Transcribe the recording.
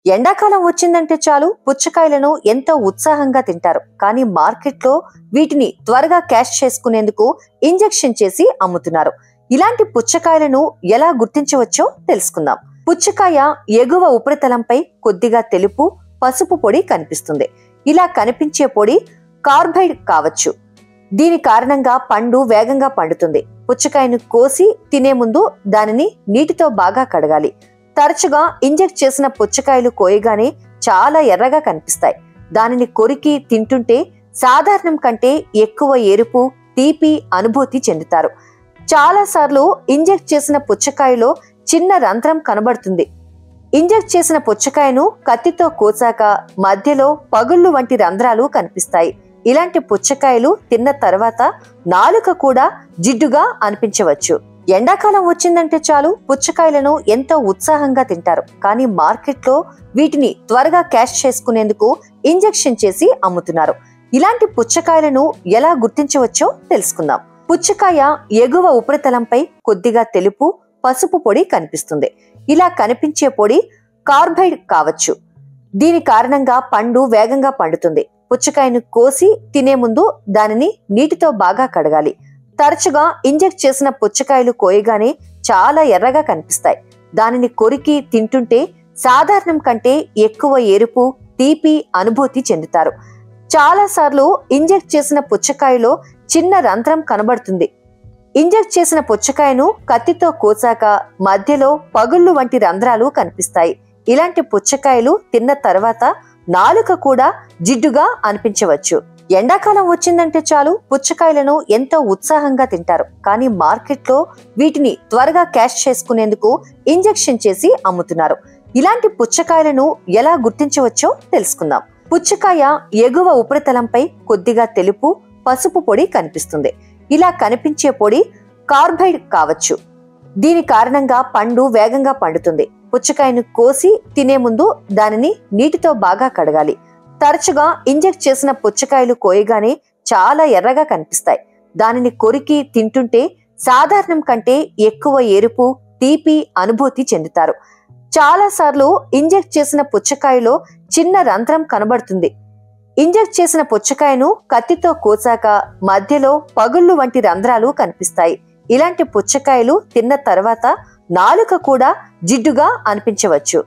ఎండాకాలం వచ్చిందంటే చాలు పుచ్చకాయలను ఎంతో ఉత్సాహంగా తింటారు. కానీ మార్కెట్లో వీటిని త్వరగా క్యాష్ చేసుకునేందుకు ఇంజెక్షన్ చేసి అమ్ముతున్నారు. ఇలాంటి పుచ్చకాయలను ఎలా గుర్తించవచ్చో తెలుసుకుందాం. పుచ్చకాయ ఎగువ ఉపరితలంపై కొద్దిగా తెలుపు, పసుపు పొడి కనిపిస్తుంది. ఇలా కనిపించే పొడి కార్బైడ్ కావచ్చు. దీని కారణంగా పండు వేగంగా పండుతుంది. పుచ్చకాయను కోసి తినే ముందు దానిని నీటితో బాగా కడగాలి. తరచుగా ఇంజెక్ట్ చేసిన పుచ్చకాయలు కోయగానే చాలా ఎర్రగా కనిపిస్తాయి. దానిని కొరికి తింటుంటే సాధారణం కంటే ఎక్కువ ఎరుపు, తీపి అనుభూతి చెందుతారు. చాలాసార్లు ఇంజెక్ట్ చేసిన పుచ్చకాయలో చిన్న రంధ్రం కనబడుతుంది. ఇంజెక్ట్ చేసిన పుచ్చకాయను కత్తితో కోసాక మధ్యలో పగుళ్ళు వంటి రంధ్రాలు కనిపిస్తాయి. ఇలాంటి పుచ్చకాయలు తిన్న తర్వాత నాలుక కూడా జిడ్డుగా అనిపించవచ్చు. ఎండాకాలం వచ్చిందంటే చాలు పుచ్చకాయలను ఎంతో ఉత్సాహంగా తింటారు. కానీ మార్కెట్లో వీటిని త్వరగా క్యాష్ చేసుకునేందుకు ఇంజెక్షన్ చేసి అమ్ముతున్నారు. ఇలాంటి పుచ్చకాయలను ఎలా గుర్తించవచ్చో తెలుసుకుందాం. పుచ్చకాయ ఎగువ ఉపరితలంపై కొద్దిగా తెలుపు, పసుపు పొడి కనిపిస్తుంది. ఇలా కనిపించే పొడి కార్బైడ్ కావచ్చు. దీని కారణంగా పండు వేగంగా పండుతుంది. పుచ్చకాయను కోసి తినే ముందు దానిని నీటితో బాగా కడగాలి. తరచుగా ఇంజెక్ట్ చేసిన పుచ్చకాయలు కోయగానే చాలా ఎర్రగా కనిపిస్తాయి. దానిని కొరికి తింటుంటే సాధారణం కంటే ఎక్కువ ఎరుపు, తీపి అనుభూతి చెందుతారు. చాలాసార్లు ఇంజెక్ట్ చేసిన పుచ్చకాయలో చిన్న రంధ్రం కనబడుతుంది. ఇంజెక్ట్ చేసిన పుచ్చకాయను కత్తితో కోసాక మధ్యలో పగుళ్ళు వంటి రంధ్రాలు కనిపిస్తాయి. ఇలాంటి పుచ్చకాయలు తిన్న తర్వాత నాలుక కూడా జిడ్డుగా అనిపించవచ్చు. ఎండాకాలం వచ్చిందంటే చాలు పుచ్చకాయలను ఎంతో ఉత్సాహంగా తింటారు. కానీ మార్కెట్లో వీటిని త్వరగా క్యాష్ చేసుకునేందుకు ఇంజెక్షన్ చేసి అమ్ముతున్నారు. ఇలాంటి పుచ్చకాయలను ఎలా గుర్తించవచ్చో తెలుసుకుందాం. పుచ్చకాయ ఎగువ ఉపరితలంపై కొద్దిగా తెలుపు, పసుపు పొడి కనిపిస్తుంది. ఇలా కనిపించే పొడి కార్బైడ్ కావచ్చు. దీని కారణంగా పండు వేగంగా పండుతుంది. పుచ్చకాయను కోసి తినే ముందు దానిని నీటితో బాగా కడగాలి. తరచుగా ఇంజెక్ట్ చేసిన పుచ్చకాయలు కోయగానే చాలా ఎర్రగా కనిపిస్తాయి. దానిని కొరికి తింటుంటే సాధారణం కంటే ఎక్కువ ఎరుపు, తీపి అనుభూతి చెందుతారు. చాలాసార్లు ఇంజెక్ట్ చేసిన పుచ్చకాయలో చిన్న రంధ్రం కనబడుతుంది. ఇంజెక్ట్ చేసిన పుచ్చకాయను కత్తితో కోసాక మధ్యలో పగుళ్ళు వంటి రంధ్రాలు కనిపిస్తాయి. ఇలాంటి పుచ్చకాయలు తిన్న తర్వాత నాలుక కూడా జిడ్డుగా అనిపించవచ్చు.